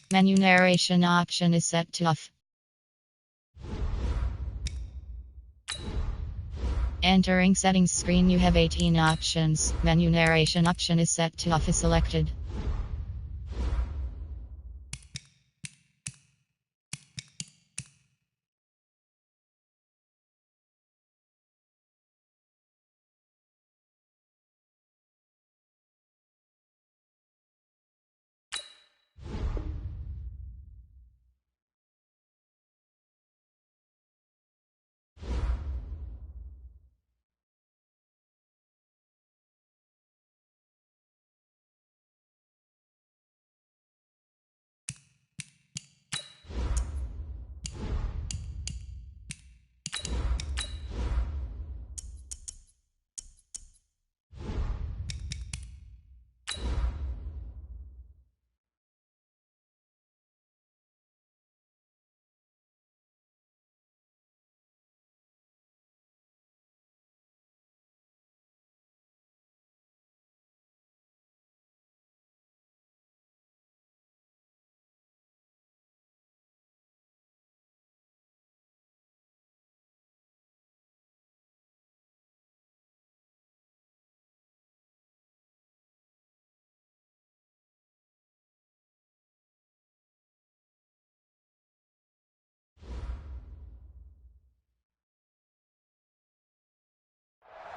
Menu narration option is set to off. Entering settings screen, you have 18 options. Menu narration option is set to off is selected.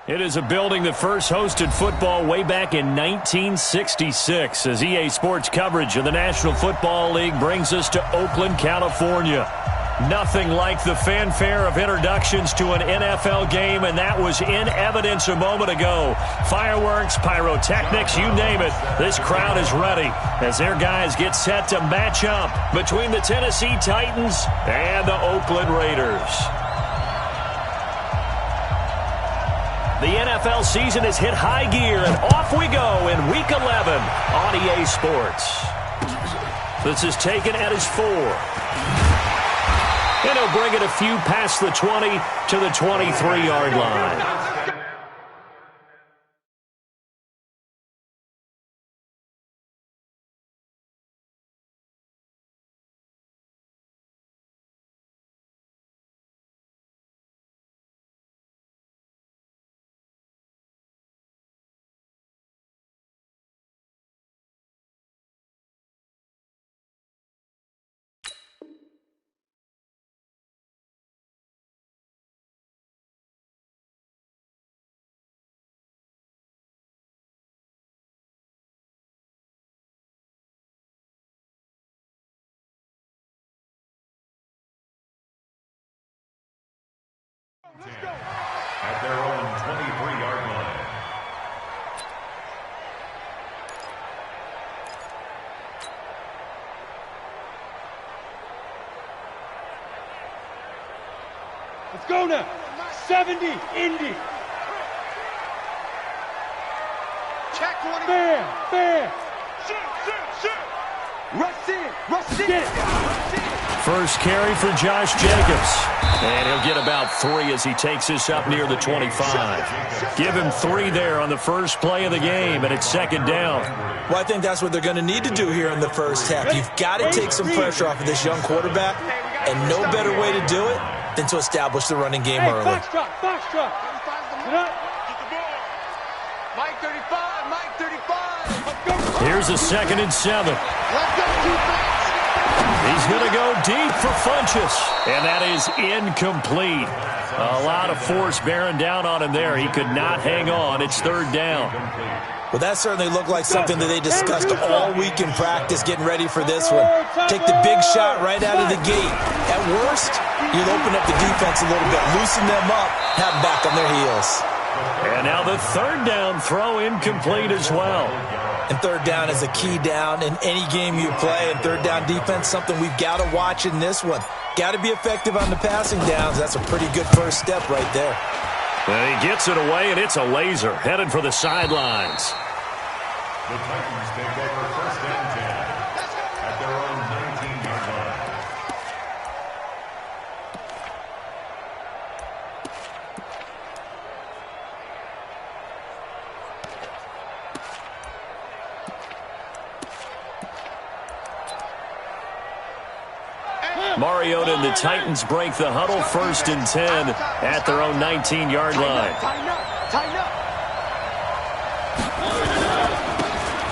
It is a building that first hosted football way back in 1966 as EA Sports coverage of the National Football League brings us to Oakland, California. Nothing like the fanfare of introductions to an NFL game, and that was in evidence a moment ago. Fireworks, pyrotechnics, you name it. This crowd is ready as their guys get set to match up between the Tennessee Titans and the Oakland Raiders. The NFL season has hit high gear, and off we go in Week 11 on EA Sports. This is taken at his 4. And he'll bring it a few past the 20 to the 23-yard line. At their own 23-yard line. Let's go now. 70, Indy. Check one. Bam. Shoot. Rush in. First carry for Josh Jacobs. And he'll get about 3 as he takes this up near the 25. Give him 3 there on the first play of the game, and it's second down. Well, I think that's what they're going to need to do here in the first half. You've got to take some pressure off of this young quarterback, and no better way to do it than to establish the running game early. Foxtrot. Mike 35. Here's a 2nd and 7. Let's go, defense. He's going to go deep for Funchess, and that is incomplete. A lot of force bearing down on him there. He could not hang on. It's 3rd down. Well, that certainly looked like something that they discussed all week in practice, getting ready for this one. Take the big shot right out of the gate. At worst, you'll open up the defense a little bit, loosen them up, have them back on their heels. And now the 3rd down throw incomplete as well. And 3rd down is a key down in any game you play. And 3rd down defense, something we've got to watch in this one. Got to be effective on the passing downs. That's a pretty good first step right there. And he gets it away, and it's a laser headed for the sidelines. The Titans take over 1st and 10 at their own 19-yard line. Mariota and the Titans break the huddle, 1st and 10 at their own 19-yard line. Tighten up.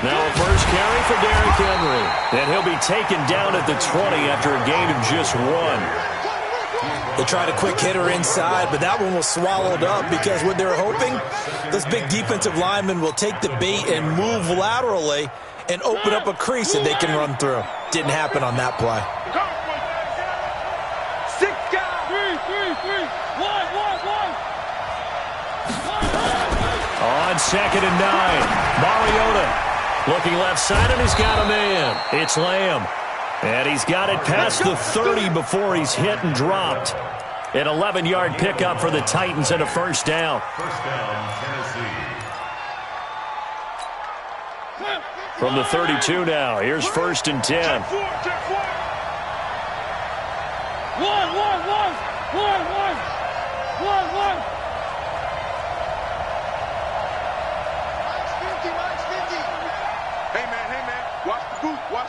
Now a first carry for Derrick Henry. And he'll be taken down at the 20 after a gain of just 1. They tried a quick hitter inside, but that one was swallowed up because what they're hoping, this big defensive lineman will take the bait and move laterally and open up a crease that they can run through. Didn't happen on that play. 6 guys. 3. 1. On 2nd and 9, Mariota looking left side, and he's got a man. It's Lamb. And he's got it past the 30 before he's hit and dropped. An 11-yard pickup for the Titans and a first down. First down, Tennessee. From the 32 now, here's 1st and 10. 1. Mike's 50. Hey, man. Watch the boot. 1.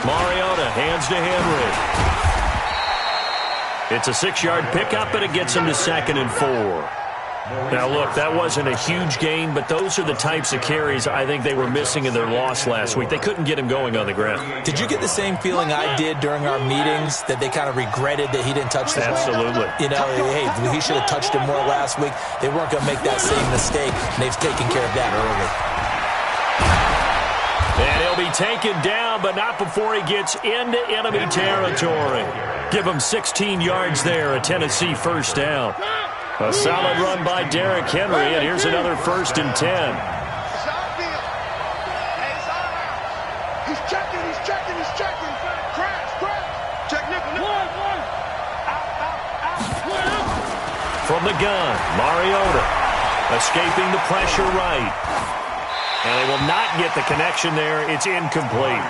Mariota hands to Henry. It's a 6-yard pickup, and it gets him to 2nd and 4. Now, look, that wasn't a huge gain, but those are the types of carries I think they were missing in their loss last week. They couldn't get him going on the ground. Did you get the same feeling I did during our meetings, that they kind of regretted that he didn't touch the ball? Absolutely. You know, hey, he should have touched it more last week. They weren't going to make that same mistake, and they've taken care of that early. And he'll be taken down, but not before he gets into enemy territory. Give him 16 yards there, a Tennessee first down. A solid run by Derrick Henry, and here's another 1st and 10. It's outfield. Hey, it's all out. He's checking. Crash. Check nickel. Out. From the gun, Mariota escaping the pressure right. And they will not get the connection there. It's incomplete.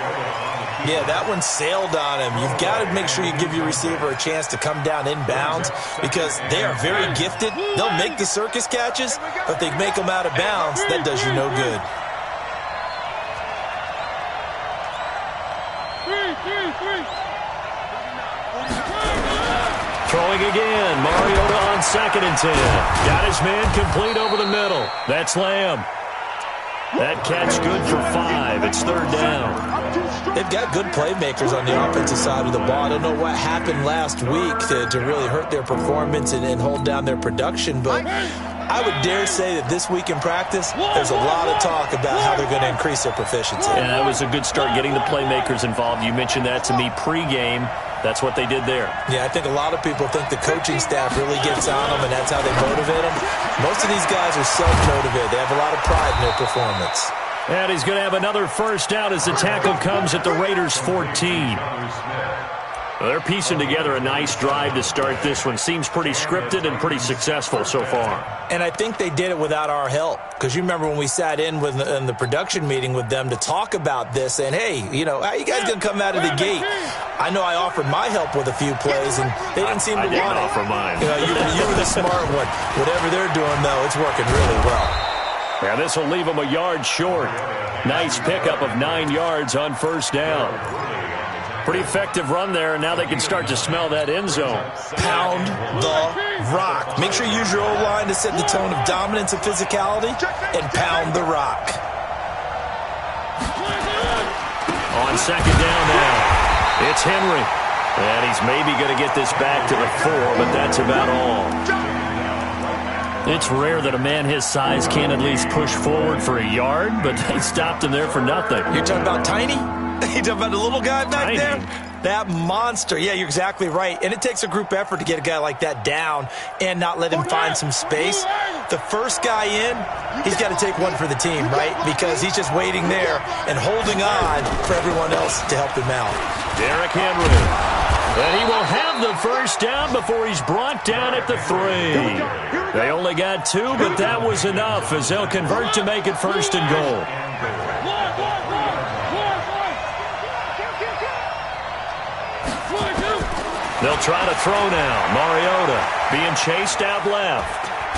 Yeah, that one sailed on him. You've got to make sure you give your receiver a chance to come down inbounds because they are very gifted. They'll make the circus catches, but they make them out of bounds. That does you no good. 3. Throwing again. Mariota on 2nd and 10. Got his man complete over the middle. That's Lamb. That catch good for 5. It's 3rd down. They've got good playmakers on the offensive side of the ball. I don't know what happened last week to really hurt their performance and hold down their production, but I would dare say that this week in practice, there's a lot of talk about how they're going to increase their proficiency. And that was a good start getting the playmakers involved. You mentioned that to me pregame. That's what they did there. Yeah, I think a lot of people think the coaching staff really gets on them, and that's how they motivate them. Most of these guys are self-motivated. They have a lot of pride in their performance. And he's going to have another first down as the tackle comes at the Raiders' 14. They're piecing together a nice drive to start this one. Seems pretty scripted and pretty successful so far. And I think they did it without our help. Because you remember when we sat in the production meeting with them to talk about this, and hey, you know, how you guys going to come out of the gate? I know I offered my help with a few plays, and they didn't seem to want it. I didn't offer mine. You know, you were the smart one. Whatever they're doing, though, it's working really well. Yeah, this will leave them a yard short. Nice pickup of 9 yards on first down. Pretty effective run there, and now they can start to smell that end zone. Pound the rock. Make sure you use your O-line to set the tone of dominance and physicality, and pound the rock. On second down now, it's Henry. And he's maybe going to get this back to the 4, but that's about all. It's rare that a man his size can't at least push forward for a yard, but they stopped him there for nothing. You're talking about Tiny? You're talking about the little guy back there? That monster. Yeah, you're exactly right. And it takes a group effort to get a guy like that down and not let him find some space. The first guy in, he's got to take one for the team, right? Because he's just waiting there and holding on for everyone else to help him out. Derrick Henry. And he will have the first down before he's brought down at the 3. They only got 2, but that was enough as they'll convert to make it 1st and goal. They'll try to throw now. Mariota being chased out left.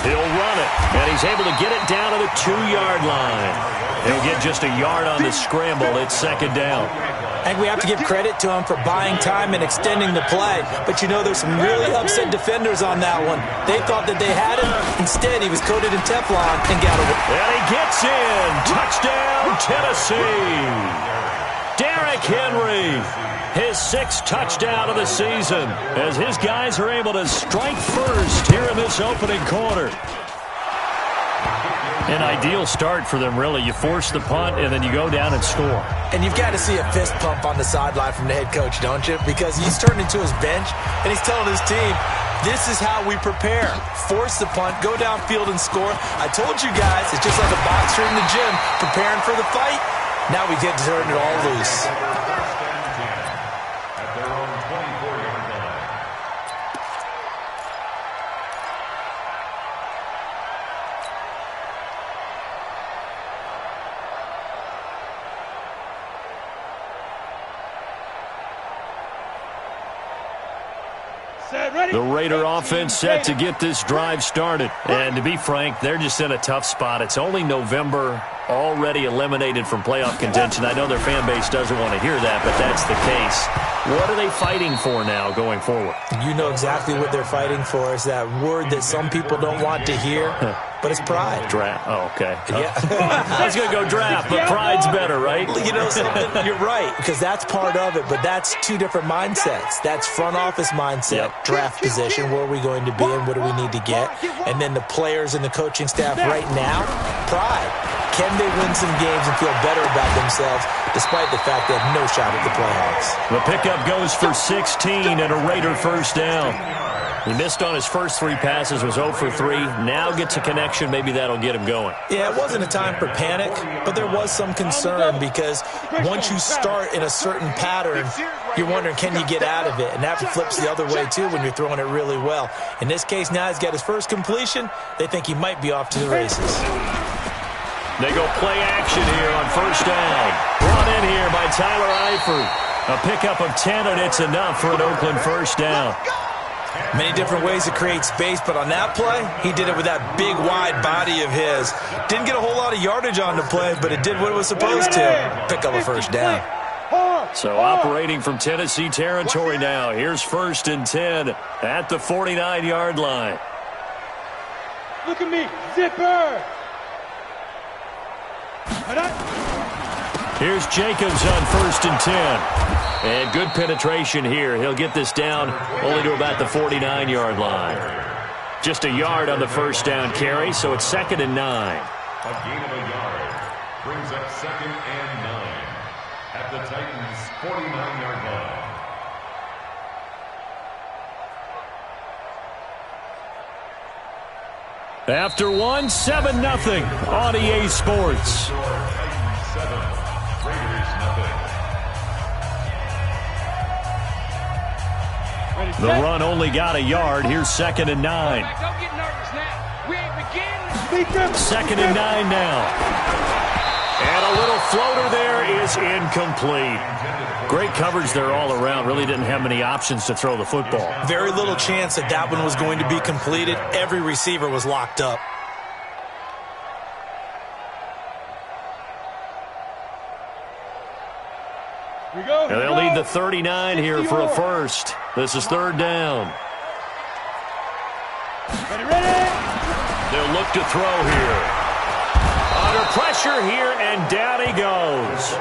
He'll run it, and he's able to get it down to the 2-yard line. He'll get just a yard on the scramble. It's second down. I think we have to give credit to him for buying time and extending the play. But you know, there's some really upset defenders on that one. They thought that they had him. Instead, he was coated in Teflon and got away. And he gets in. Touchdown, Tennessee. Derrick Henry, his 6th touchdown of the season, as his guys are able to strike first here in this opening quarter. An ideal start for them, really. You force the punt, and then you go down and score. And you've got to see a fist pump on the sideline from the head coach, don't you? Because he's turned into his bench, and he's telling his team, this is how we prepare. Force the punt, go downfield and score. I told you guys, it's just like a boxer in the gym preparing for the fight. Now we get to turn it all loose. At their own 24-yard line. The Raider offense set to get this drive started. And to be frank, they're just in a tough spot. It's only November, already eliminated from playoff contention. I know their fan base doesn't want to hear that, but that's the case. What are they fighting for now going forward? You know exactly what they're fighting for. Is that word that some people don't want to hear, but it's pride. Draft. Oh, okay. Yeah. I was going to go draft, but pride's better, right? You know something? You're right, because that's part of it, but that's two different mindsets. That's front office mindset, draft position, where are we going to be and what do we need to get? And then the players and the coaching staff right now, pride. Can they win some games and feel better about themselves despite the fact they have no shot at the playoffs? The pickup goes for 16 and a Raider first down. He missed on his first 3 passes, was 0 for 3. Now gets a connection. Maybe that'll get him going. Yeah, it wasn't a time for panic, but there was some concern because once you start in a certain pattern, you're wondering, can you get out of it? And that flips the other way, too, when you're throwing it really well. In this case, now he's got his first completion. They think he might be off to the races. They go play action here on first down. Brought in here by Tyler Eifert. A pickup of 10, and it's enough for an Oakland first down. Many different ways to create space, but on that play, he did it with that big, wide body of his. Didn't get a whole lot of yardage on the play, but it did what it was supposed to. Pick up a first down. So operating from Tennessee territory now. Here's 1st and 10 at the 49-yard line. Look at me, zipper! Here's Jacobs on 1st and 10. And good penetration here. He'll get this down only to about the 49-yard line. Just a yard on the first down carry, so it's 2nd and 9. A gain of a yard brings up 2nd and 9 at the Titans' 49-yard line. After 1, 7-0 on EA Sports. Titans 7, Raiders nothing. The run only got a yard. Here's 2nd and 9. Don't get nervous now. We ain't beginning. 2nd and 9 now. And a little floater there is incomplete. Great coverage there all around. Really didn't have many options to throw the football. Very little chance that that one was going to be completed. Every receiver was locked up. And they'll need the 39 here for a first. This is 3rd down. They'll look to throw here. Under pressure here, and down he goes.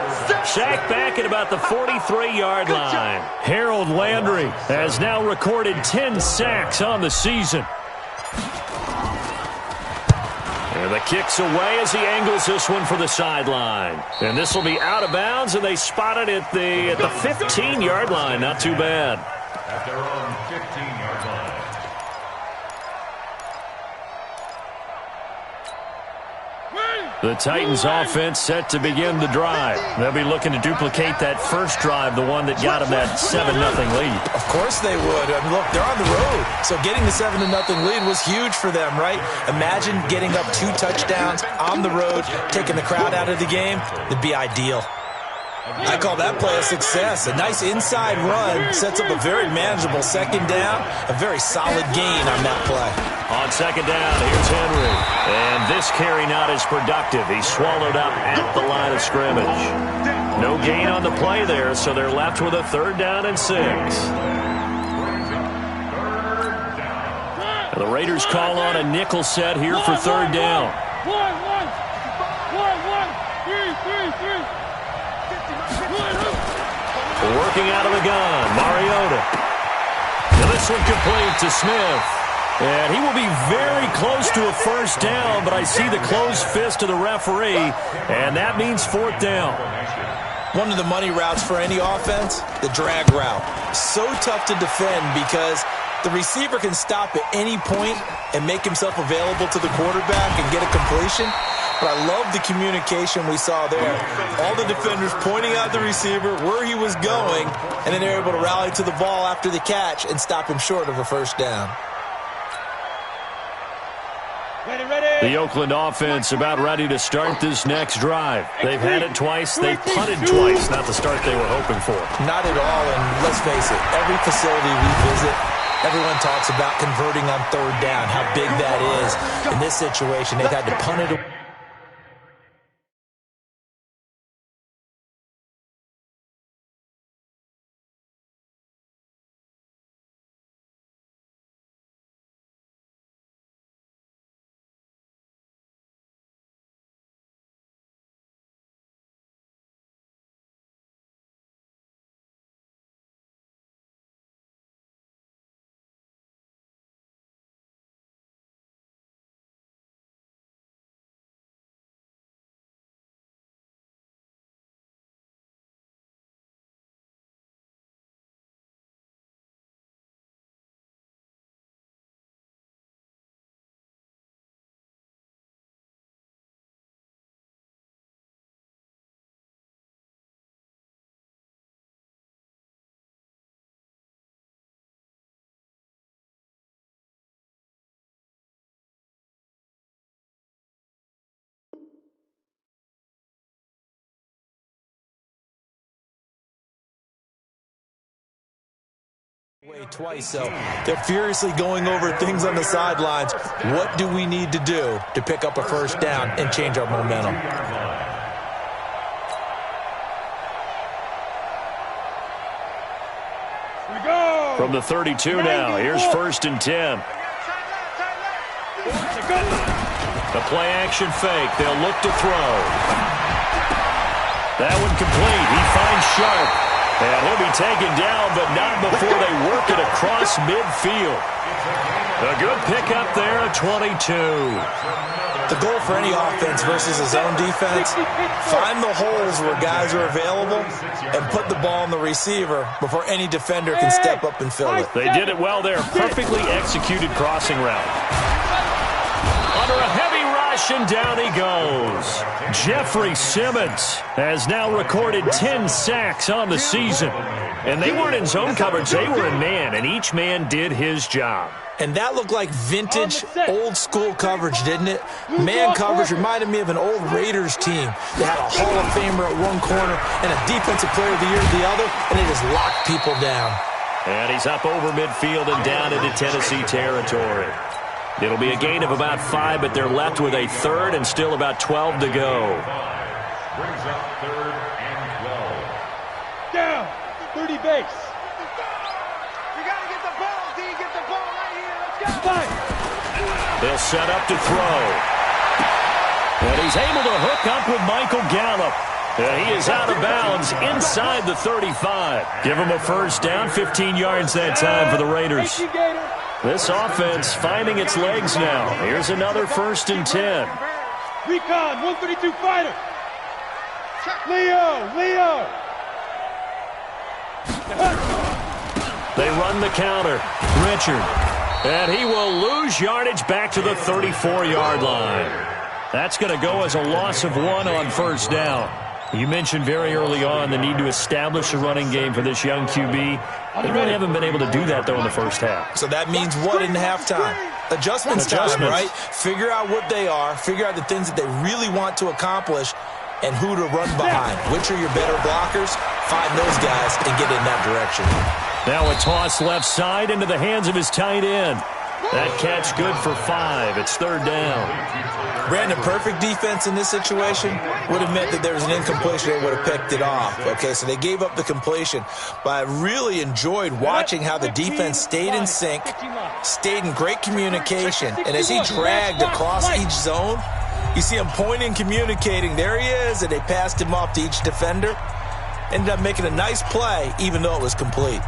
Sacked back at about the 43-yard line. Harold Landry has now recorded 10 sacks on the season. And the kick's away as he angles this one for the sideline. And this will be out of bounds, and they spot it at the 15-yard line. Not too bad. At their own 15-yard line. The Titans offense set to begin the drive. They'll be looking to duplicate that first drive, the one that got them that 7-0 lead. Of course they would. I mean, look, they're on the road. So getting the 7-0 lead was huge for them, right? Imagine getting up 2 touchdowns on the road, taking the crowd out of the game. It'd be ideal. I call that play a success. A nice inside run sets up a very manageable 2nd down. A very solid gain on that play. On second down, here's Henry. And this carry not as productive. He's swallowed up at the line of scrimmage. No gain on the play there, so they're left with a 3rd down and 6. And the Raiders call on a nickel set here for 3rd down. Working out of the gun, Mariota. And this one complete to Smith. And he will be very close to a 1st down, but I see the closed fist of the referee, and that means 4th down. One of the money routes for any offense, the drag route. So tough to defend because the receiver can stop at any point and make himself available to the quarterback and get a completion. But I love the communication we saw there. All the defenders pointing out the receiver, where he was going, and then they're able to rally to the ball after the catch and stop him short of a 1st down. The Oakland offense about ready to start this next drive. They've had it twice. They've punted twice. Not the start they were hoping for. Not at all, and let's face it, every facility we visit, everyone talks about converting on 3rd down, how big that is. In this situation, they've had to punt it away. Twice, so they're furiously going over things on the sidelines. What do we need to do to pick up a 1st down and change our momentum? From the 32 now, here's 1st and 10. The play action fake. They'll look to throw. That one complete. He finds Sharp. And he'll be taken down, but not before they work it across midfield. A good pickup there at 22. The goal for any offense versus a zone defense, find the holes where guys are available and put the ball on the receiver before any defender can step up and fill it. They did it well there. Perfectly executed crossing route. Under a heavy rush, and down he goes. Jeffrey Simmons has now recorded 10 sacks on the season. And they weren't in zone coverage, they were in man, and each man did his job. And that looked like vintage, old-school coverage, didn't it? Man coverage reminded me of an old Raiders team. They had a Hall of Famer at one corner and a Defensive Player of the Year at the other, and they just locked people down. And he's up over midfield and down into Tennessee territory. It'll be a gain of about 5, but they're left with a 3rd and still about 12 to go. Brings up 3rd and 12. Down, 30 base. You got to get the ball, D. Get the ball right here. Let's go. They'll set up to throw. And he's able to hook up with Michael Gallup. He is out of bounds inside the 35. Give him a 1st down, 15 yards that time for the Raiders. This offense finding its legs now. Here's another 1st and 10. Recon, 132 fighter. Leo. They run the counter. Richard. And he will lose yardage back to the 34-yard line. That's going to go as a loss of 1 on 1st down. You mentioned very early on the need to establish a running game for this young QB. They really haven't been able to do that, though, in the first half. So that means what in halftime? Adjustments time, right? Figure out what they are, figure out the things that they really want to accomplish, and who to run behind. Which are your better blockers? Find those guys and get in that direction. Now a toss left side into the hands of his tight end. That catch good for 5. It's third down. Brandon, perfect defense in this situation would have meant that there was an incompletion. They would have picked it off. Okay, so they gave up the completion. But I really enjoyed watching how the defense stayed in sync, stayed in great communication. And as he dragged across each zone, you see him pointing, communicating. There he is, and they passed him off to each defender. Ended up making a nice play, even though it was complete.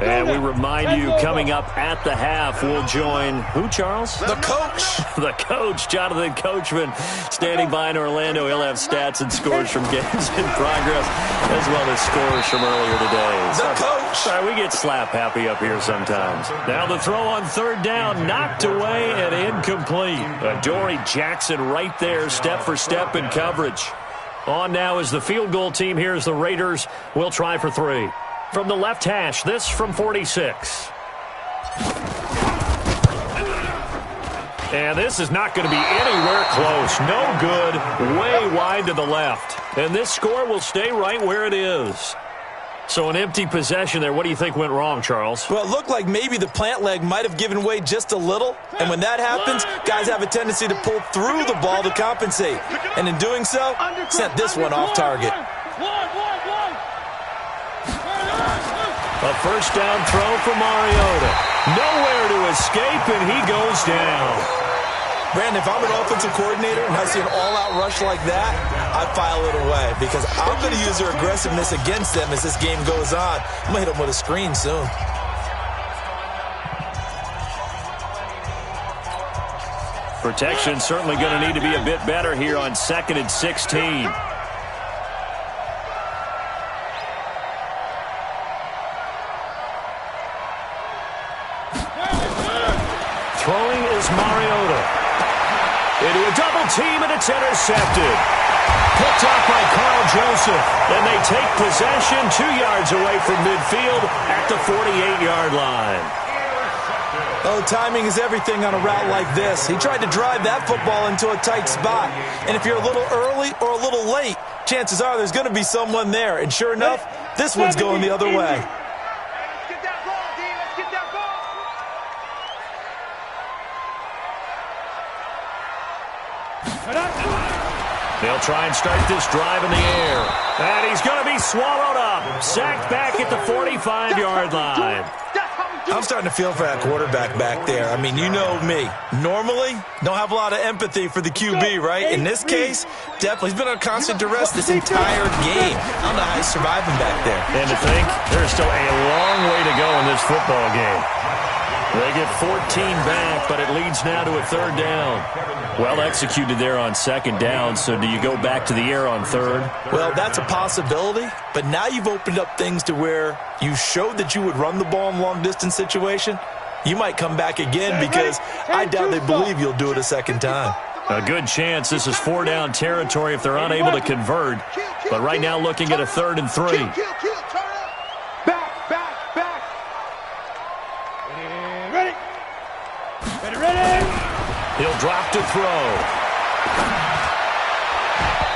And we remind you, coming up at the half, we'll join who, Charles? The coach. The coach, Jonathan Coachman, standing by in Orlando. He'll have stats and scores from games in progress, as well as scores from earlier today. The coach. Sorry, we get slap happy up here sometimes. Now the throw on third down, knocked away and incomplete. Adoree Jackson right there, step for step in coverage. On now is the field goal team. Here's the Raiders. We'll try for 3. From the left hash, this from 46. And this is not going to be anywhere close. No good. Way wide to the left. And this score will stay right where it is. So an empty possession there. What do you think went wrong, Charles? Well, it looked like maybe the plant leg might have given way just a little. And when that happens, guys have a tendency to pull through the ball to compensate. And in doing so, sent this one off target. A first down throw for Mariota. Nowhere to escape, and he goes down. Brandon, if I'm an offensive coordinator and I see an all-out rush like that, I file it away because I'm going to use their aggressiveness against them as this game goes on. I'm going to hit them with a screen soon. Protection certainly going to need to be a bit better here on 2nd and 16. Throwing is Mariota. Into a double team, and it's intercepted. Picked off by Carl Joseph. And they take possession 2 yards away from midfield at the 48-yard line. Oh, timing is everything on a route like this. He tried to drive that football into a tight spot. And if you're a little early or a little late, chances are there's going to be someone there. And sure enough, this one's going the other way. They'll try and start this drive in the air. And he's going to be swallowed up. Sacked back at the 45-yard line. I'm starting to feel for that quarterback back there. I mean, you know me. Normally, don't have a lot of empathy for the QB, right? In this case, definitely. He's been on constant duress this entire game. I don't know how he's surviving back there. And to think, there's still a long way to go in this football game. They get 14 back, but it leads now to a third down. Well executed there on second down, so do you go back to the air on third? Well, that's a possibility, but now you've opened up things to where you showed that you would run the ball in a long-distance situation. You might come back again because I doubt they believe you'll do it a second time. A good chance this is 4-down territory if they're unable to convert. But right now looking at a 3rd and 3. He'll drop to throw.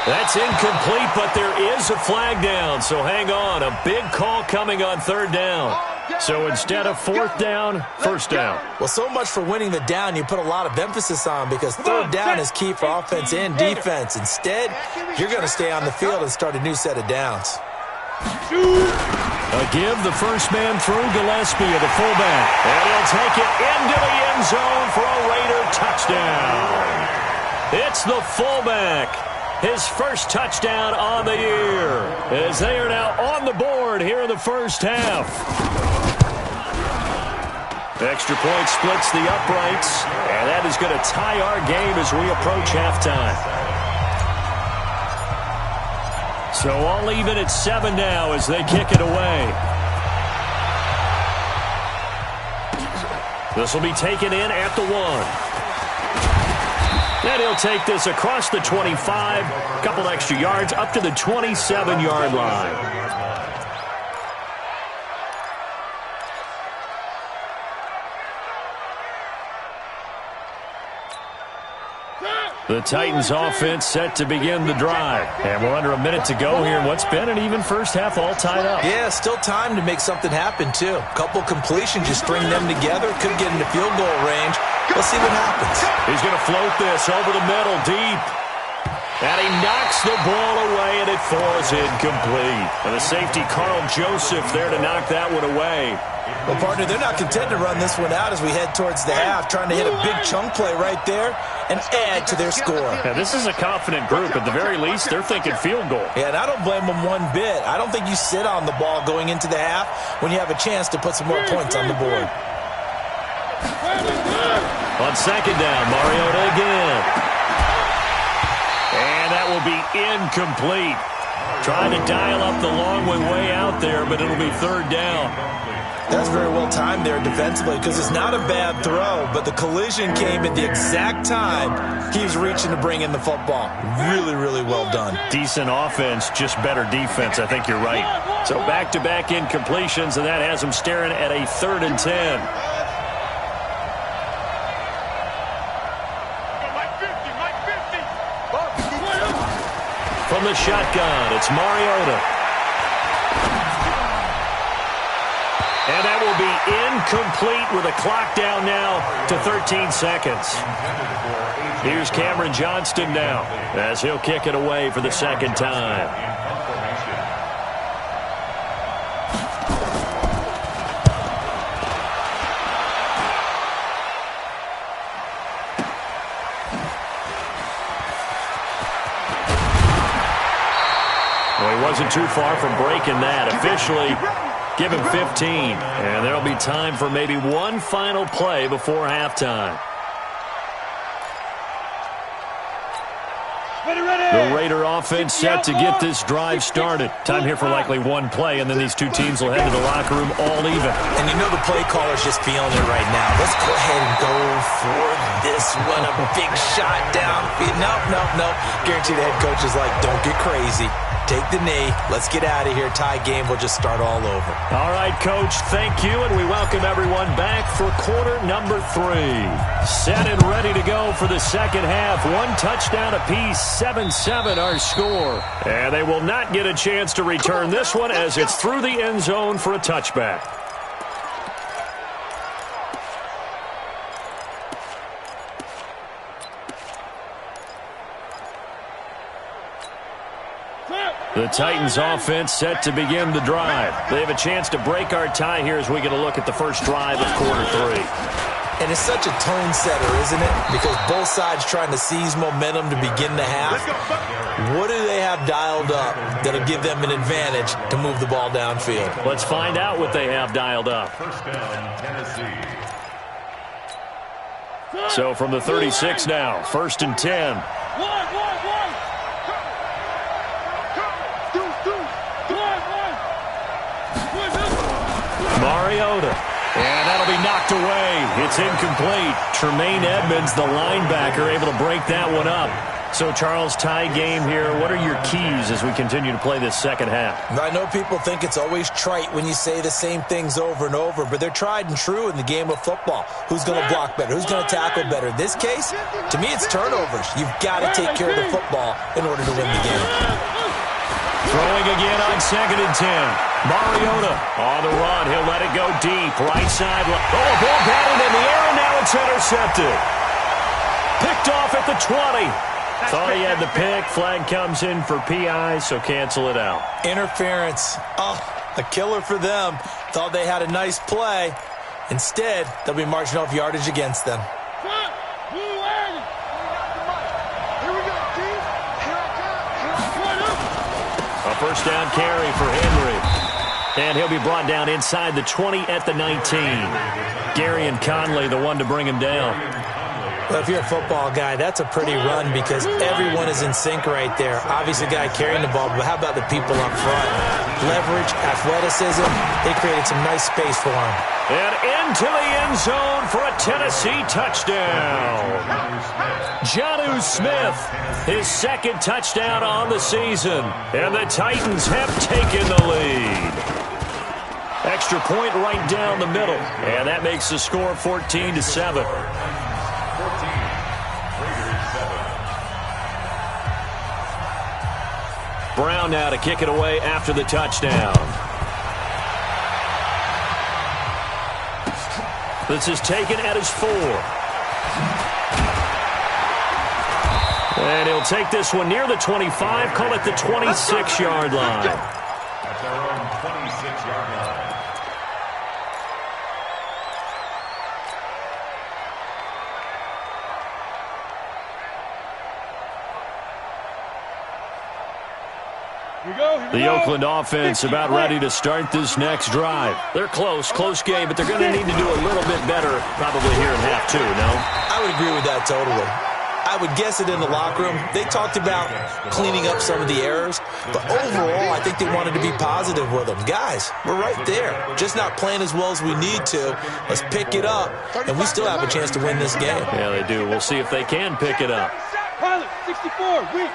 That's incomplete, but there is a flag down, so hang on. A big call coming on 3rd down. So instead of 4th down, 1st down. Well, so much for winning the down you put a lot of emphasis on because 3rd down is key for offense and defense. Instead, you're going to stay on the field and start a new set of downs. A give, the first man through, Gillespie of the fullback. And he'll take it into the end zone for a Raider touchdown. It's the fullback. His first touchdown on the year. As they are now on the board here in the first half. Extra point splits the uprights. And that is going to tie our game as we approach halftime. So all even at 7 now as they kick it away. This will be taken in at the 1. And he'll take this across the 25, a couple extra yards up to the 27-yard line. The Titans offense set to begin the drive. And we're under a minute to go here in what's been an even first half, all tied up. Yeah, still time to make something happen, too. A couple completions, you string them together, could get into field goal range. Let's see what happens. He's going to float this over the middle, deep. And he knocks the ball away, and it falls incomplete. And the safety, Carl Joseph, there to knock that one away. Well, partner, they're not content to run this one out as we head towards the half, trying to hit a big chunk play right there and add to their score. Yeah, this is a confident group. At the very least, they're thinking field goal. Yeah, and I don't blame them one bit. I don't think you sit on the ball going into the half when you have a chance to put some more points on the board. On second down, Mariota again. And that will be incomplete. Trying to dial up the long way out there, but it'll be third down. That's very well timed there defensively because it's not a bad throw, but the collision came at the exact time he was reaching to bring in the football. Really, really well done. Decent offense, just better defense. I think you're right. So back-to-back incompletions, and that has him staring at a 3rd and 10. From the shotgun, it's Mariota. And that will be incomplete with a clock down now to 13 seconds. Here's Cameron Johnston now as he'll kick it away for the second time. Well, he wasn't too far from breaking that. Officially, give him 15. And there'll be time for maybe one final play before halftime. The Raider offense set to get this drive started. Time here for likely one play, and then these two teams will head to the locker room all even. And you know the play caller's just feeling it right now. Let's go ahead and go for this one. A big shot down. Nope. Guarantee the head coach is like, don't get crazy. Take the knee. Let's get out of here. Tie game. We'll just start all over. All right, Coach. Thank you, and we welcome everyone back for quarter number 3. Set and ready to go for the second half. One touchdown apiece. 7-7 our score. And they will not get a chance to return this one as it's through the end zone for a touchback. The Titans offense set to begin the drive. They have a chance to break our tie here as we get a look at the first drive of quarter 3. And it's such a tone setter, isn't it? Because both sides trying to seize momentum to begin the half. What do they have dialed up that'll give them an advantage to move the ball downfield? Let's find out what they have dialed up. First down, Tennessee. So from the 36 now, 1st and 10. Mariota. And that'll be knocked away. It's incomplete. Tremaine Edmonds, the linebacker, able to break that one up. So, Charles, tie game here. What are your keys as we continue to play this second half? I know people think it's always trite when you say the same things over and over, but they're tried and true in the game of football. Who's going to block better? Who's going to tackle better? In this case, to me, it's turnovers. You've got to take care of the football in order to win the game. Throwing again on 2nd and 10. Mariota on the run. He'll let it go deep. Right side. Oh, ball batted in the air, and now it's intercepted. Picked off at the 20. Thought he had the pick. Flag comes in for PI, so cancel it out. Interference. Oh, a killer for them. Thought they had a nice play. Instead, they'll be marching off yardage against them. A first down carry for Henry. And he'll be brought down inside the 20 at the 19. Gary and Conley, the one to bring him down. Well, if you're a football guy, that's a pretty run because everyone is in sync right there. Obviously, the guy carrying the ball, but how about the people up front? Leverage, athleticism, they created some nice space for him. And into the end zone for a Tennessee touchdown. Jonnu Smith, his second touchdown on the season. And the Titans have taken the lead. Extra point right down the middle. And that makes the score 14-7. Brown now to kick it away after the touchdown. This is taken at his 4. And he'll take this one near the 25, call it the 26-yard line. At their own 26-yard line. The Oakland offense about ready to start this next drive. They're close game, but they're going to need to do a little bit better probably here in half 2, no? I would agree with that totally. I would guess it in the locker room. They talked about cleaning up some of the errors, but overall, I think they wanted to be positive with them. Guys, we're right there. Just not playing as well as we need to. Let's pick it up, and we still have a chance to win this game. Yeah, they do. We'll see if they can pick it up. Pilot, 64, weak.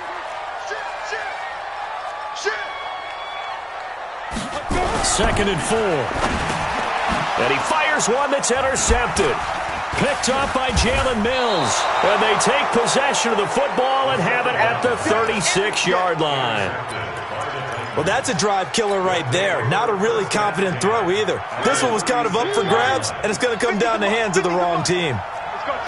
Second and 4. And he fires one that's intercepted. Picked up by Jalen Mills. And they take possession of the football and have it at the 36-yard line. Well, that's a drive killer right there. Not a really confident throw either. This one was kind of up for grabs, and it's going to come down the hands of the wrong team.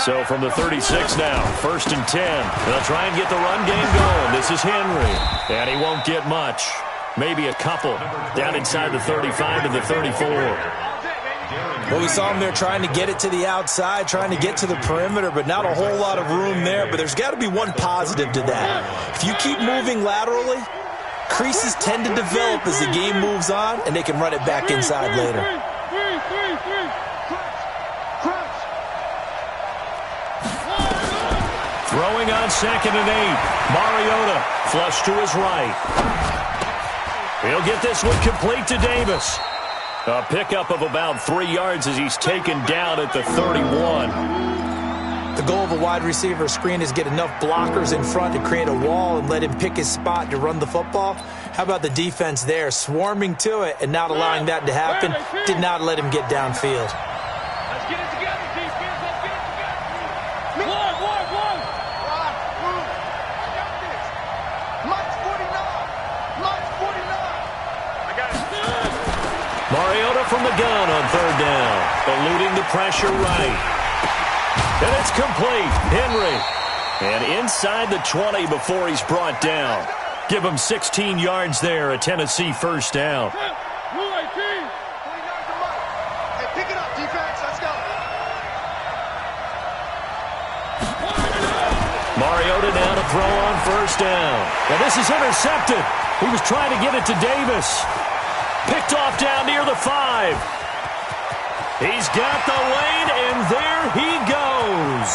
So from the 36 now, 1st and 10. They'll try and get the run game going. This is Henry. And he won't get much. Maybe a couple down inside the 35 to the 34. Well, we saw him there trying to get it to the outside, trying to get to the perimeter, but not a whole lot of room there. But there's got to be one positive to that. If you keep moving laterally, creases tend to develop as the game moves on, and they can run it back inside later. Throwing on 2nd and 8. Mariota flush to his right. He'll get this one complete to Davis. A pickup of about 3 yards as he's taken down at the 31. The goal of a wide receiver screen is get enough blockers in front to create a wall and let him pick his spot to run the football. How about the defense there, swarming to it and not allowing that to happen? Did not let him get downfield. Let's get it together, defense. Let's get it together. One. I got this. Mike's 49. Mike's 49. I got it. Mariota from the gun on 3rd down. Eluding the pressure right. And it's complete. Henry. And inside the 20 before he's brought down. Give him 16 yards there, a Tennessee 1st down. Hey, pick it up, defense. Let's go. Mariota now to throw on 1st down. And this is intercepted. He was trying to get it to Davis. Picked off down near the 5. He's got the lane, and there he goes.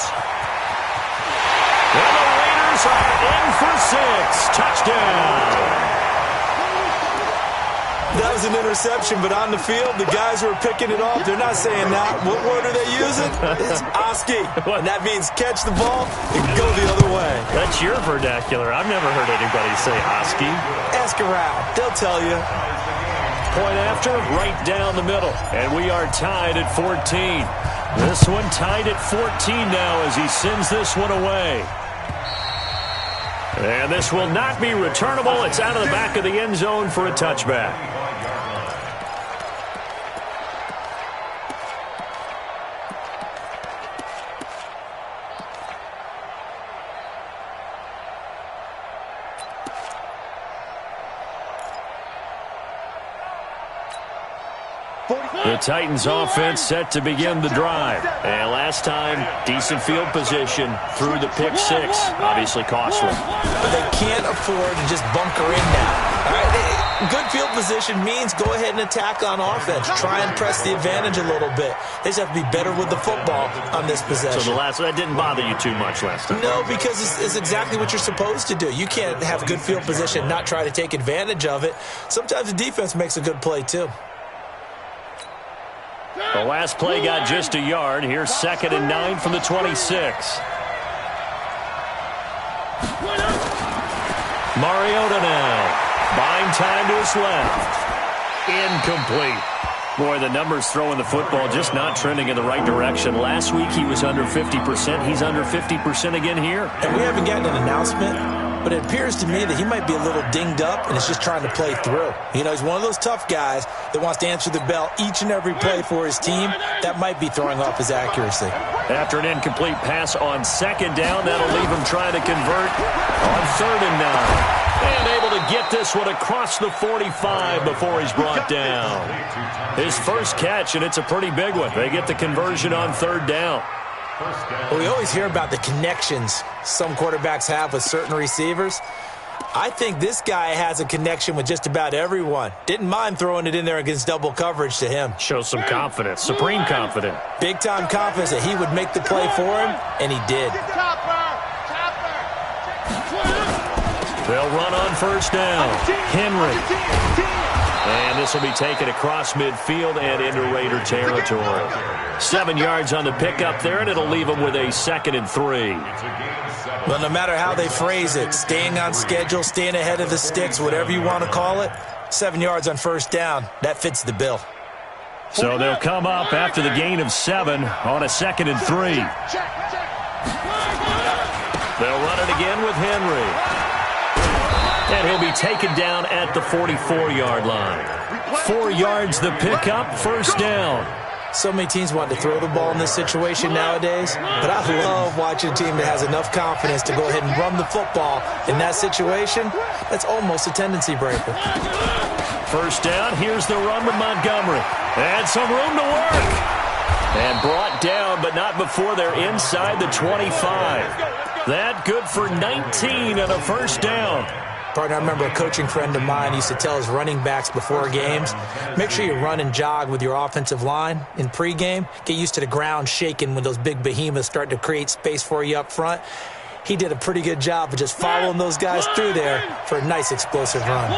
And the Raiders are in for 6. Touchdown. That was an interception, but on the field, the guys who are picking it off, they're not saying that. What word are they using? It's Oski. And that means catch the ball and go the other way. That's your vernacular. I've never heard anybody say Oski. Ask around. They'll tell you. Point after, right down the middle. And we are tied at 14. This one tied at 14 now as he sends this one away. And this will not be returnable. It's out of the back of the end zone for a touchback. The Titans offense set to begin the drive. And last time, decent field position through the pick 6. Obviously costly. But they can't afford to just bunker in now. All right? Good field position means go ahead and attack on offense. Try and press the advantage a little bit. They just have to be better with the football on this possession. So that didn't bother you too much last time? No, because it's exactly what you're supposed to do. You can't have good field position and not try to take advantage of it. Sometimes the defense makes a good play too. The last play got just a yard. Here's 2nd and 9 from the 26. Mariota now. Buying time to his left. Incomplete. Boy, the numbers throwing the football just not trending in the right direction. Last week he was under 50%. He's under 50% again here. And we haven't gotten an announcement, but it appears to me that he might be a little dinged up and is just trying to play through. You know, he's one of those tough guys that wants to answer the bell each and every play for his team. That might be throwing off his accuracy. After an incomplete pass on second down, that'll leave him trying to convert on 3rd and 9. And able to get this one across the 45 before he's brought down. His first catch, and it's a pretty big one. They get the conversion on 3rd down. Well, we always hear about the connections some quarterbacks have with certain receivers. I think this guy has a connection with just about everyone. Didn't mind throwing it in there against double coverage to him. Shows some confidence, supreme confidence. Big-time confidence that he would make the play for him, and he did. They'll run on 1st down. Henry. And this will be taken across midfield and into Raider territory. 7 yards on the pickup there, and it'll leave them with a 2nd and 3. Well, no matter how they phrase it, staying on schedule, staying ahead of the sticks, whatever you want to call it, 7 yards on 1st down, that fits the bill. So they'll come up after the gain of 7 on a 2nd and 3. They'll run it again with Henry. And he'll be taken down at the 44-yard line. 4 yards the pickup, 1st down. So many teams want to throw the ball in this situation nowadays, but I love watching a team that has enough confidence to go ahead and run the football. In that situation, that's almost a tendency breaker. 1st down, here's the run with Montgomery. And some room to work. And brought down, but not before they're inside the 25. That good for 19 and a 1st down. Partner, I remember a coaching friend of mine used to tell his running backs before games, make sure you run and jog with your offensive line in pregame. Get used to the ground shaking when those big behemoths start to create space for you up front. He did a pretty good job of just following those guys through there for a nice explosive run.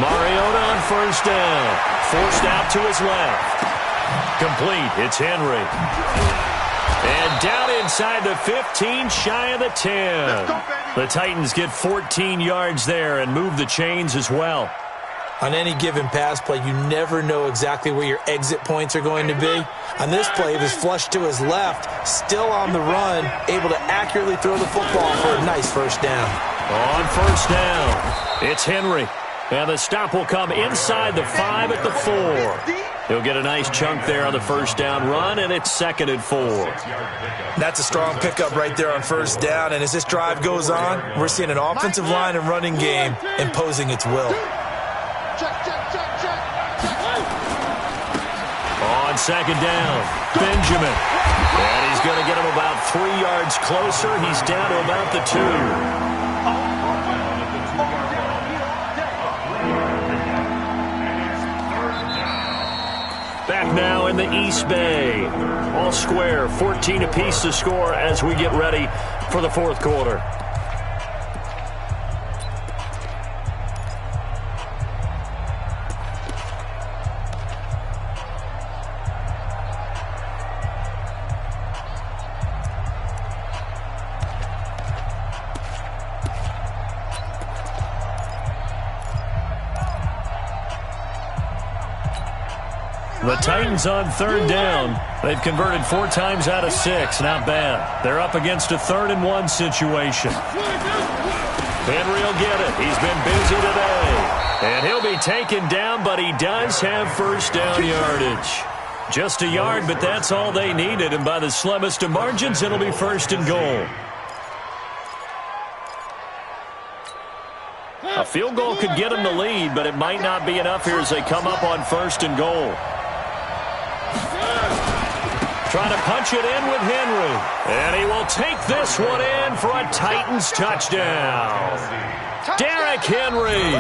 Mariota on 1st down. Forced out to his left. Complete. It's Henry. And down inside the 15, shy of the 10. The Titans get 14 yards there and move the chains as well. On any given pass play, you never know exactly where your exit points are going to be. On this play, it was flushed to his left, still on the run, able to accurately throw the football for a nice 1st down. On 1st down, it's Henry. And the stop will come inside the 5 at the 4. He'll get a nice chunk there on the 1st down run, and it's 2nd and 4. That's a strong pickup right there on 1st down, and as this drive goes on, we're seeing an offensive line and running game imposing its will. On 2nd down, Benjamin. And he's going to get him about 3 yards closer. He's down to about the 2. Back now in the East Bay. All square, 14 apiece to score as we get ready for the 4th quarter. The Titans on 3rd down. They've converted 4 times out of 6. Not bad. They're up against a 3rd and 1 situation. Henry will get it. He's been busy today. And he'll be taken down, but he does have 1st down yardage. Just a yard, but that's all they needed. And by the slimmest of margins, it'll be 1st and goal. A field goal could get them the lead, but it might not be enough here as they come up on 1st and goal. Trying to punch it in with Henry. And he will take this one in for a Titans touchdown. Derrick Henry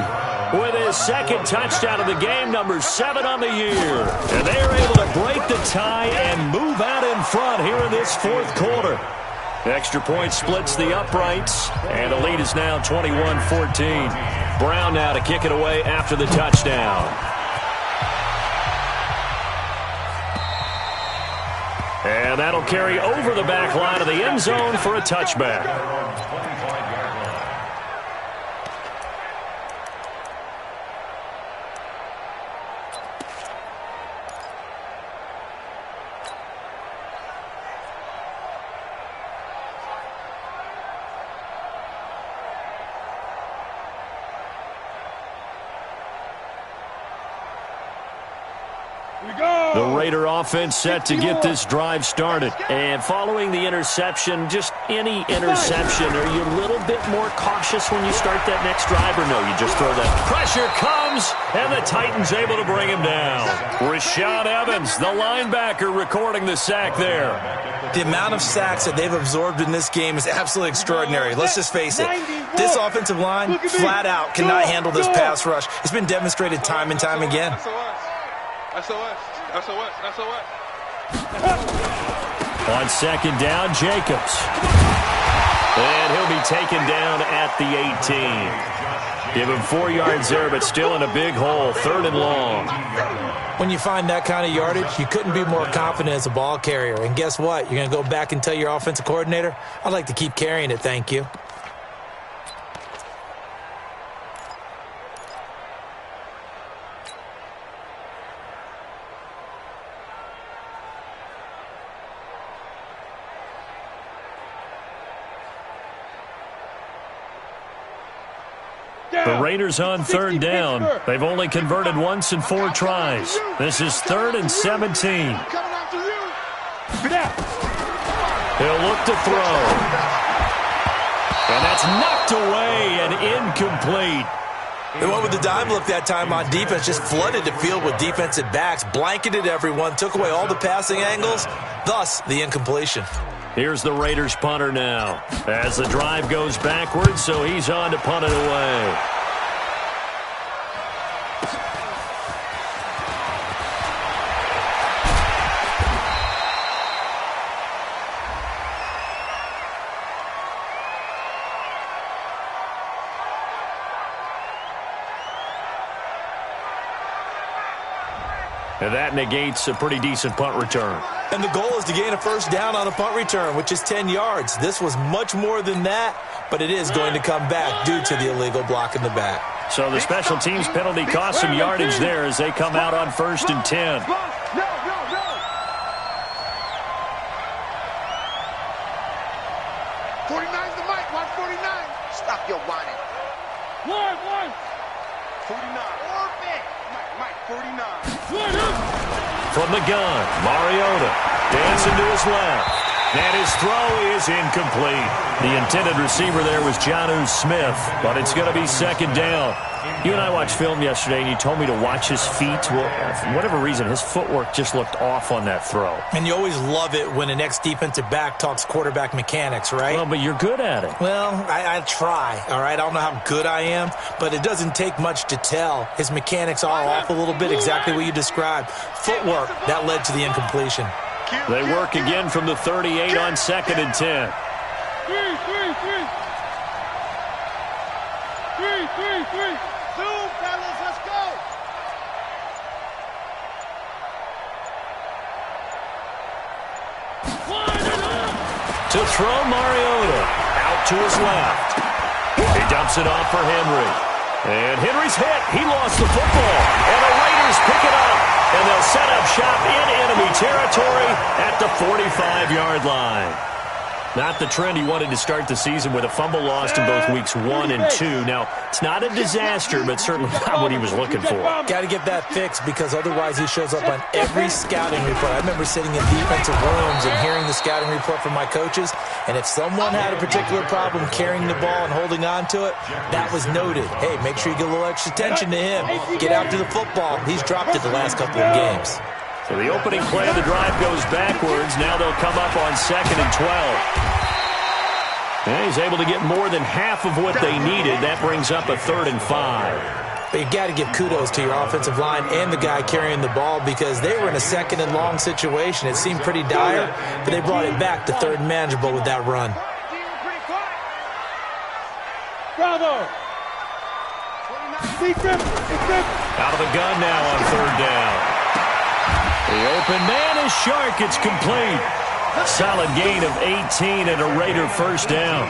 with his 2nd touchdown of the game, number 7 on the year. And they are able to break the tie and move out in front here in this 4th quarter. Extra point splits the uprights, and the lead is now 21-14. Brown now to kick it away after the touchdown. And that'll carry over the back line of the end zone for a touchback. The Raider offense set to get this drive started. And following the interception, just any interception, are you a little bit more cautious when you start that next drive, or no, you just throw that? Pressure comes, and the Titans able to bring him down. Rashad Evans, the linebacker, recording the sack there. The amount of sacks that they've absorbed in this game is absolutely extraordinary. Let's just face it. This offensive line, flat out, cannot handle this pass rush. It's been demonstrated time and time again. On second down, Jacobs. And he'll be taken down at the 18. Give him 4 yards there, but still in a big hole, 3rd and long. When you find that kind of yardage, you couldn't be more confident as a ball carrier. And guess what? You're going to go back and tell your offensive coordinator, I'd like to keep carrying it, thank you. The Raiders on 3rd down. They've only converted once in 4 tries. This is 3rd and 17. He'll look to throw. And that's knocked away and incomplete. They went with the dime look that time on defense, just flooded the field with defensive backs, blanketed everyone, took away all the passing angles, thus the incompletion. Here's the Raiders punter now as the drive goes backwards, so he's on to punt it away. And that negates a pretty decent punt return. And the goal is to gain a first down on a punt return, which is 10 yards. This was much more than that, but it is going to come back due to the illegal block in the back. So the special teams penalty cost some yardage there as they come out on 1st and 10. 49's the mic, 149. Stop your whining. 49. Orbit. Mike, 49. From the gun, Mariota dancing to his left. And his throw is incomplete. The intended receiver there was Jonnu Smith, but it's going to be 2nd down. You and I watched film yesterday, and you told me to watch his feet. Well, for whatever reason, his footwork just looked off on that throw. And you always love it when an ex-defensive back talks quarterback mechanics, right? Well, but you're good at it. Well, I try, all right? I don't know how good I am, but it doesn't take much to tell. His mechanics are off a little bit, exactly what you described. Footwork, that led to the incompletion. They work again from the 38 on 2nd and 10. 3. Zoom, fellas, let's go. To throw, Mariota out to his left. He dumps it off for Henry. And Henry's hit. He lost the football. And the Raiders pick it up. And they'll set up shop in enemy territory at the 45-yard line. Not the trend he wanted to start the season with a fumble lost in both weeks 1 and 2. Now, it's not a disaster, but certainly not what he was looking for. Got to get that fixed because otherwise he shows up on every scouting report. I remember sitting in defensive rooms and hearing the scouting report from my coaches, and if someone had a particular problem carrying the ball and holding on to it, that was noted. Hey, make sure you get a little extra attention to him. Get after the football. He's dropped it the last couple of games. So the opening play of the drive goes backwards. Now they'll come up on 2nd and 12. And he's able to get more than half of what they needed. That brings up a 3rd and 5. But you got to give kudos to your offensive line and the guy carrying the ball because they were in a 2nd and long situation. It seemed pretty dire, but they brought it back to 3rd and manageable with that run. Bravo! Out of the gun now on 3rd down. The open man is Shark. It's complete. Solid gain of 18 and a Raider first down.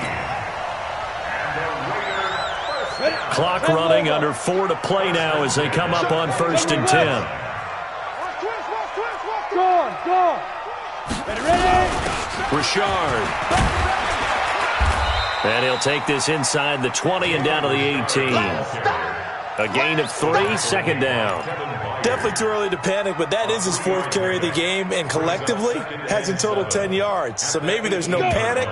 Clock running, under 4 to play now as they come up on 1st and 10. Go! Ready? Richard. And he'll take this inside the 20 and down to the 18. A gain of 3, second down. Definitely too early to panic, but that is his 4th carry of the game, and collectively has in total 10 yards. So maybe there's no panic,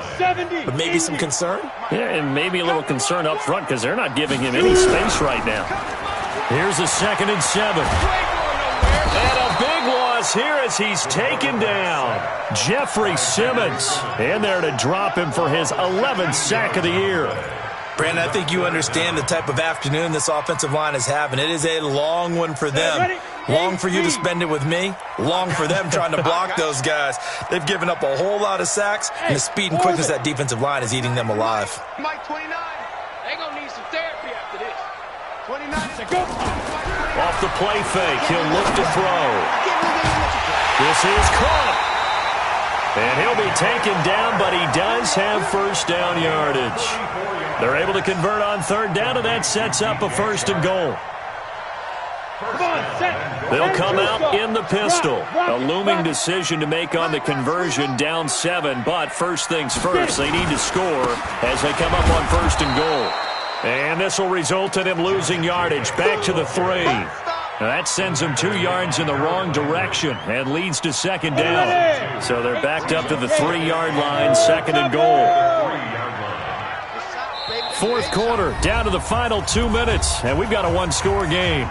but maybe some concern. Yeah, and maybe a little concern up front because they're not giving him any space right now. Here's a 2nd and 7. And a big loss here as he's taken down. Jeffrey Simmons in there to drop him for his 11th sack of the year. Brandon, I think you understand the type of afternoon this offensive line is having. It is a long one for them. Long for you to spend it with me. Long for them trying to block those guys. They've given up a whole lot of sacks, and the speed and quickness of that defensive line is eating them alive. Mike 29. They're going to need some therapy after this. 29. Off the play fake, he'll look to throw. This is caught. And he'll be taken down, but he does have first down yardage. They're able to convert on 3rd down, and that sets up a 1st and goal. They'll come out in the pistol. A looming decision to make on the conversion, down 7, but first things first, they need to score as they come up on 1st and goal. And this will result in him losing yardage back to the 3. That sends him 2 yards in the wrong direction and leads to 2nd down. So they're backed up to the 3-yard line, 2nd and goal. 4th quarter, down to the final 2 minutes, and we've got a 1-score game.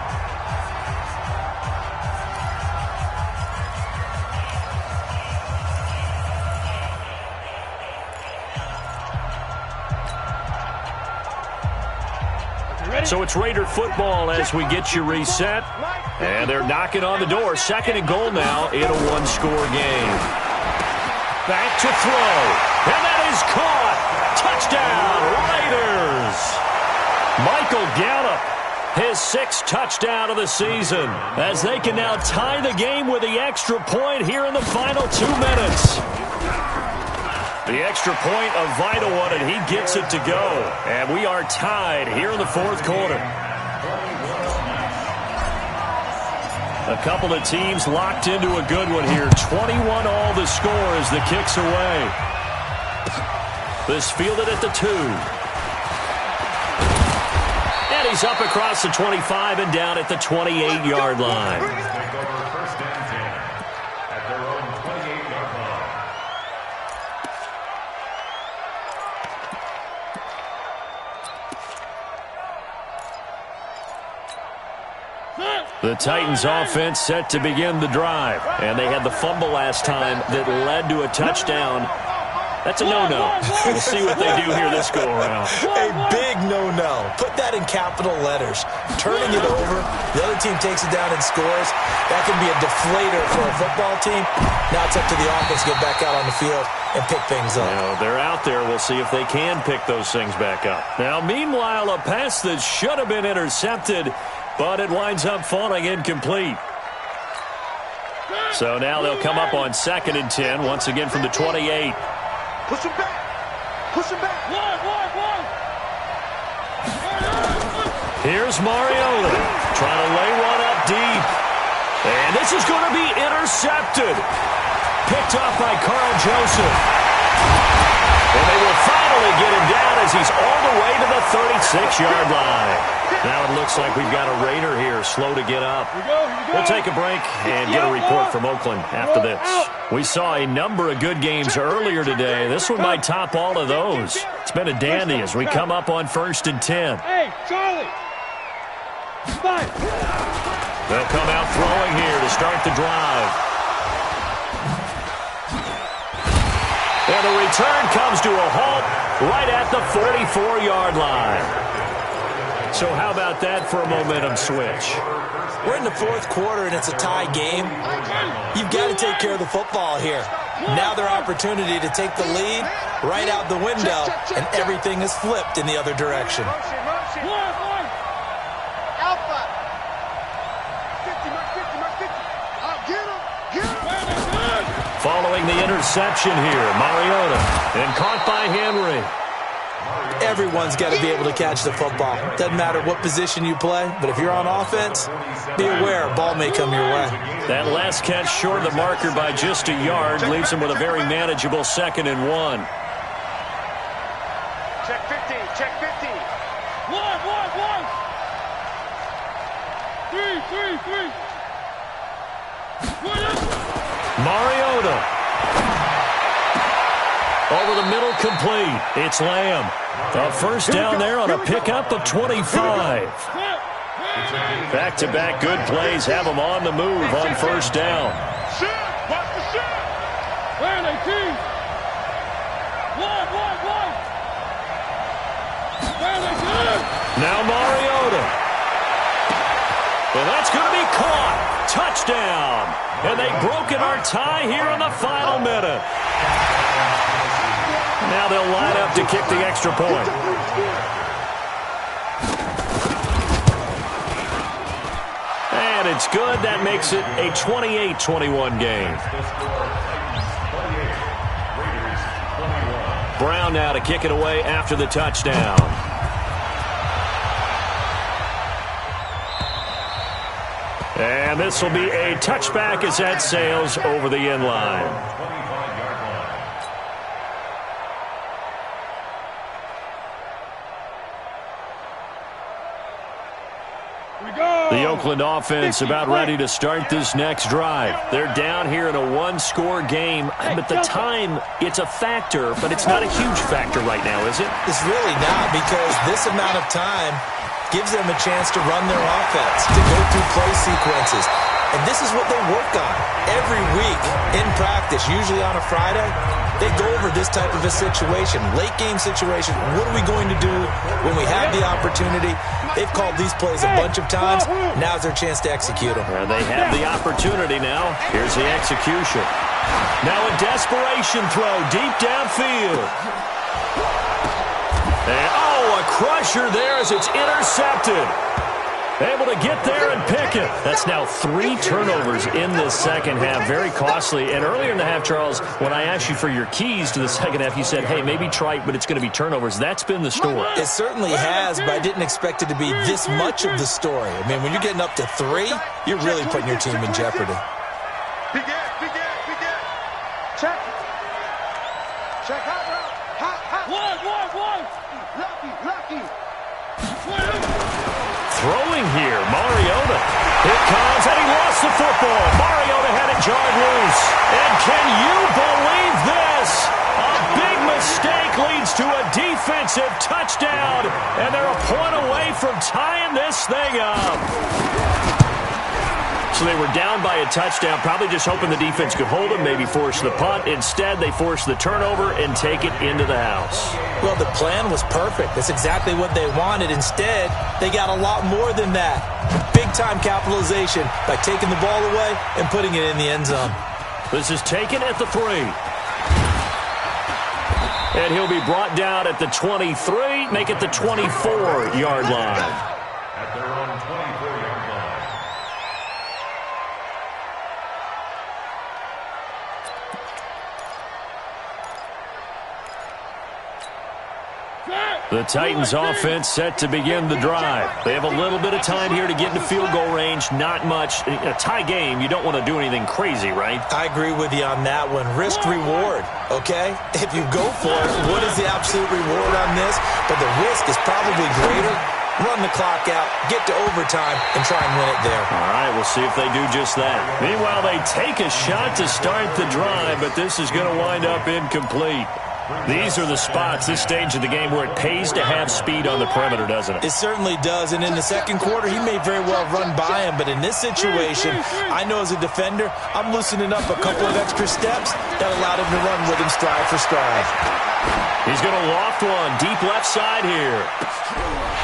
So it's Raider football as we get you reset. And they're knocking on the door. 2nd and goal now in a 1-score game. Back to throw. And that is caught. Touchdown, Raiders. Michael Gallup, his 6th touchdown of the season, as they can now tie the game with the extra point here in the final 2 minutes. The extra point, a vital one, and he gets it to go. And we are tied here in the 4th quarter. A couple of teams locked into a good one here. 21 all the score as the kick's away. This fielded at the 2. And he's up across the 25 and down at the 28-yard line. The Titans offense set to begin the drive. And they had the fumble last time that led to a touchdown. That's a no-no. We'll see what they do here this go-around. A big no-no. Put that in capital letters. Turning it over, the other team takes it down and scores. That can be a deflator for a football team. Now it's up to the offense to get back out on the field and pick things up. Now, they're out there. We'll see if they can pick those things back up. Now, meanwhile, a pass that should have been intercepted, but it winds up falling incomplete. So now they'll come up on 2nd and 10, once again from the 28. Push him back. Push him back. Here's Mariota trying to lay one up deep. And this is going to be intercepted. Picked off by Carl Joseph. And they will finally get him down as he's all the way to the 36-yard line. Now it looks like we've got a Raider here slow to get up. We'll take a break and get a report from Oakland after this. We saw a number of good games earlier today. This one might top all of those. It's been a dandy as we come up on 1st and 10. Hey, Charlie! They'll come out throwing here to start the drive. And the return comes to a halt right at the 44-yard line. So how about that for a momentum switch? We're in the 4th quarter, and it's a tie game. You've got to take care of the football here. Now their opportunity to take the lead right out the window, and everything is flipped in the other direction. Alpha. 50, mark 50, mark 50. Get him. Get him. Following the interception here, Mariota, and caught by Henry. Everyone's got to be able to catch the football. Doesn't matter what position you play, but if you're on offense, be aware a ball may come your way. That last catch short of the marker by just a yard leaves him with a very manageable 2nd and 1. Check 15. Check 15. Mariota. Over the middle, complete. It's Lamb. A first down there on a pickup of 25. Back-to-back good plays have them on the move on first down. Now Mariota. And that's going to be caught. Touchdown. And they've broken our tie here in the final minute. Now they'll line up to kick the extra point. And it's good. That makes it a 28-21 game. Brown now to kick it away after the touchdown. And this will be a touchback as that sails over the end line. The Oakland offense about ready to start this next drive. They're down here in a one-score game, but the time, it's a factor, but it's not a huge factor right now, is it? It's really not, because this amount of time gives them a chance to run their offense, to go through play sequences. And this is what they work on every week in practice, usually on a Friday. They go over this type of a situation, late game situation. What are we going to do when we have the opportunity? They've called these plays a bunch of times. Now's their chance to execute them. Well, they have the opportunity now. Here's the execution. Now a desperation throw deep downfield. And, a crusher there as it's intercepted. Able to get there and pick it. That's now 3 turnovers in this second half. Very costly. And earlier in the half, Charles, when I asked you for your keys to the second half, you said, hey, maybe try it, but it's going to be turnovers. That's been the story. It certainly has, but I didn't expect it to be this much of the story. I mean, when you're getting up to 3, you're really putting your team in jeopardy. Big check. Check hot route. Hot. One. Lucky. Throwing here, Mariota. Here comes, and he lost the football. Mariota had it jarred loose. And can you believe this? A big mistake leads to a defensive touchdown, and they're a point away from tying this thing up. So they were down by a touchdown, probably just hoping the defense could hold them, maybe force the punt. Instead, they force the turnover and take it into the house. Well, the plan was perfect. That's exactly what they wanted. Instead, they got a lot more than that. Big-time capitalization by taking the ball away and putting it in the end zone. This is taken at the 3. And he'll be brought down at the 23, make it the 24-yard line. At their own 24-yard line. The Titans offense set to begin the drive. They have a little bit of time here to get into field goal range. Not much. In a tie game, you don't want to do anything crazy, right? I agree with you on that one. Risk reward, okay? If you go for it, what is the absolute reward on this? But the risk is probably greater. Run the clock out, get to overtime, and try and win it there. All right, we'll see if they do just that. Meanwhile, they take a shot to start the drive, but this is going to wind up incomplete. These are the spots, this stage of the game, where it pays to have speed on the perimeter, doesn't it? It certainly does, and in the second quarter, he may very well run by him, but in this situation, I know as a defender, I'm loosening up a couple of extra steps that allowed him to run with him stride for stride. He's going to loft one, deep left side here.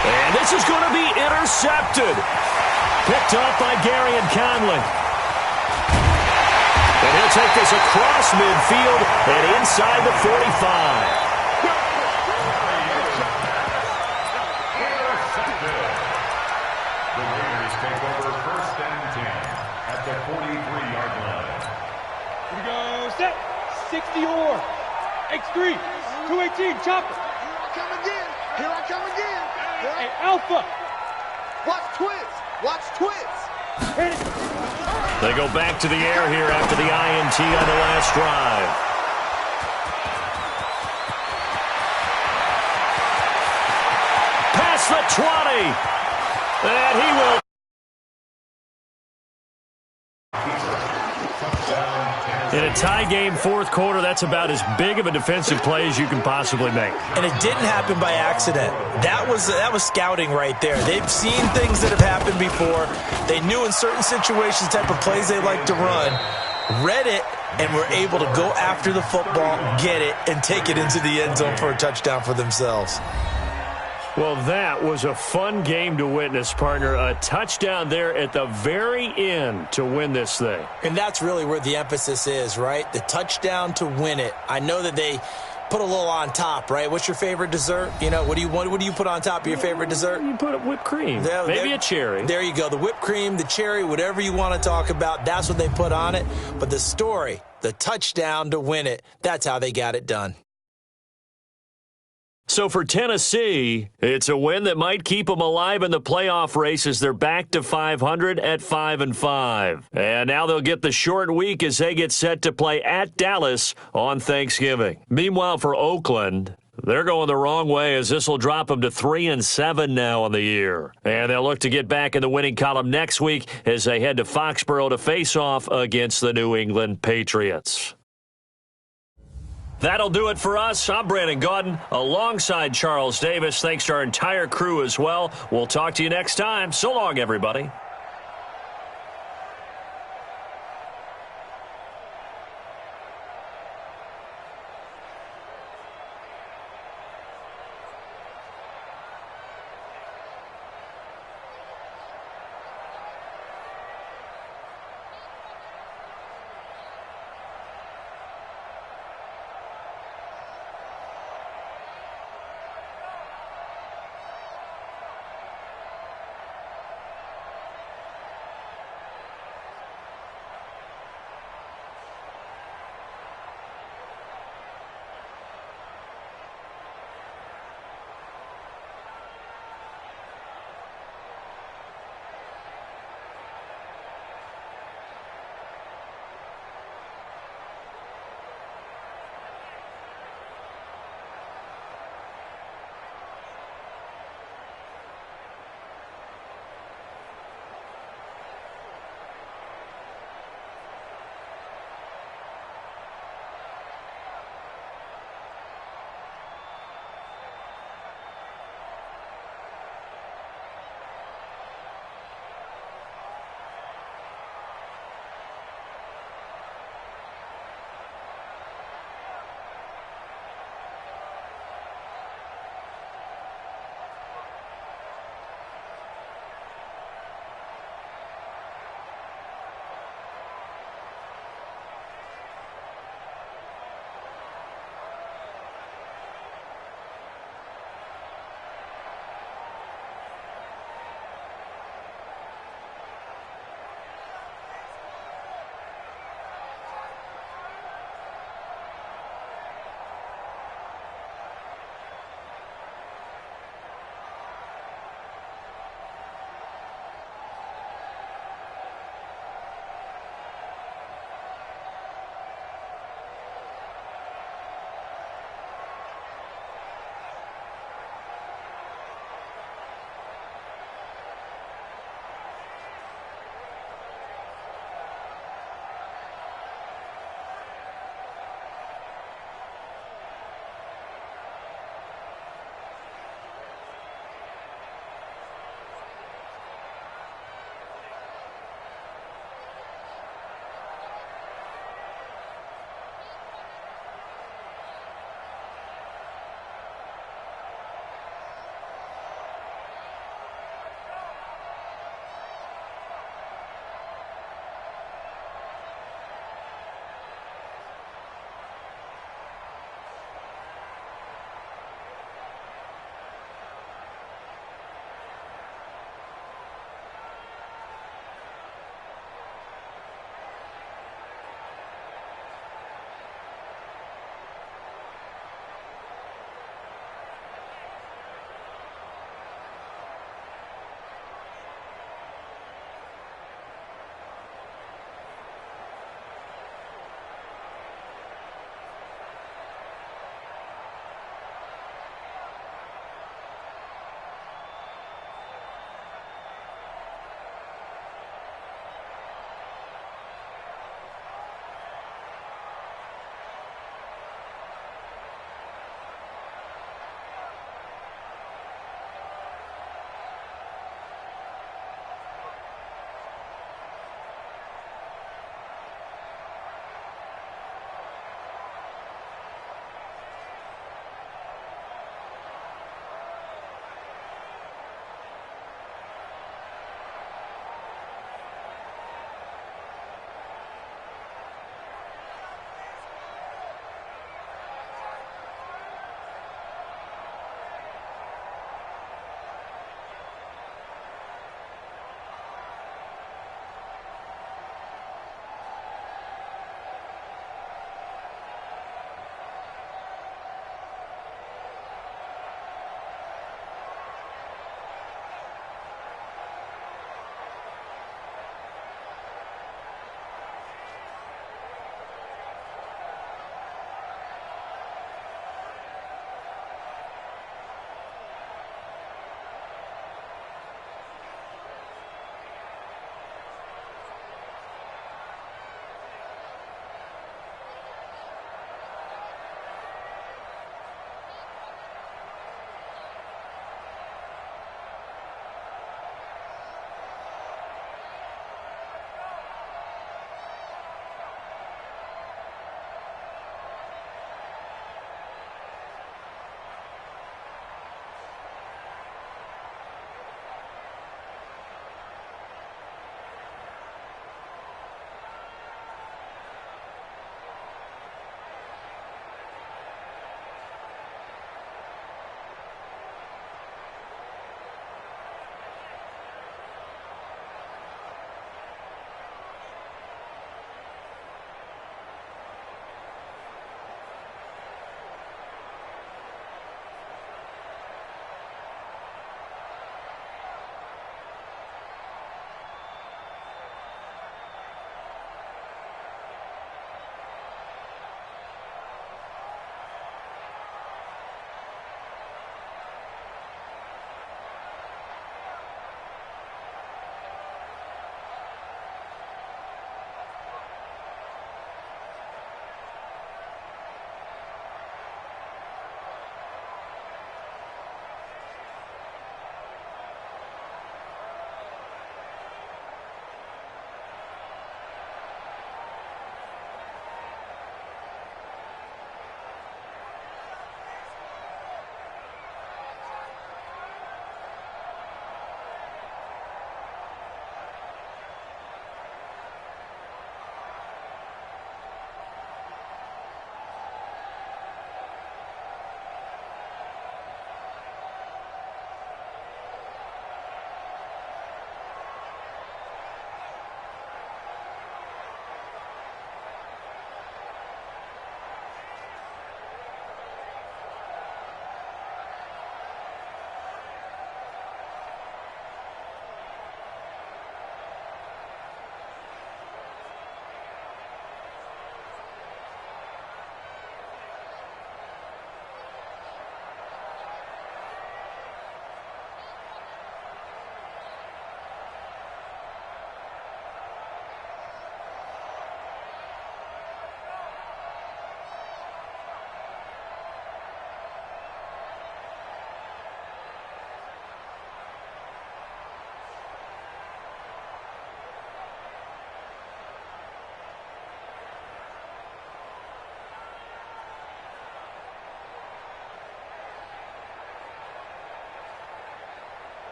And this is going to be intercepted. Picked up by Gary and Conley. And he'll take this across midfield and inside the 45. The Raiders take over 1st and 10 at the 43-yard line. Here we go. Set. 60 or. X3. 218. Chopper. Here I come again. Hey, Alpha. Watch twist. Hit it. They go back to the air here after the INT on the last drive. Past the 20. And he will a tie game fourth quarter, that's about as big of a defensive play as you can possibly make. And it didn't happen by accident. That was scouting right there. They've seen things that have happened before. They knew in certain situations the type of plays they like to run, read it, and were able to go after the football, get it, and take it into the end zone for a touchdown for themselves. Well, that was a fun game to witness, partner. A touchdown there at the very end to win this thing. And that's really where the emphasis is, right? The touchdown to win it. I know that they put a little on top, right? What's your favorite dessert? You know, what do you put on top of your favorite dessert? You put whipped cream. Maybe a cherry. There you go. The whipped cream, the cherry, whatever you want to talk about, that's what they put on it. But the story, the touchdown to win it, that's how they got it done. So for Tennessee, it's a win that might keep them alive in the playoff race as they're back to 500 at 5-5. And now they'll get the short week as they get set to play at Dallas on Thanksgiving. Meanwhile, for Oakland, they're going the wrong way as this will drop them to 3-7 now on the year. And they'll look to get back in the winning column next week as they head to Foxborough to face off against the New England Patriots. That'll do it for us. I'm Brandon Gaudin alongside Charles Davis. Thanks to our entire crew as well. We'll talk to you next time. So long, everybody.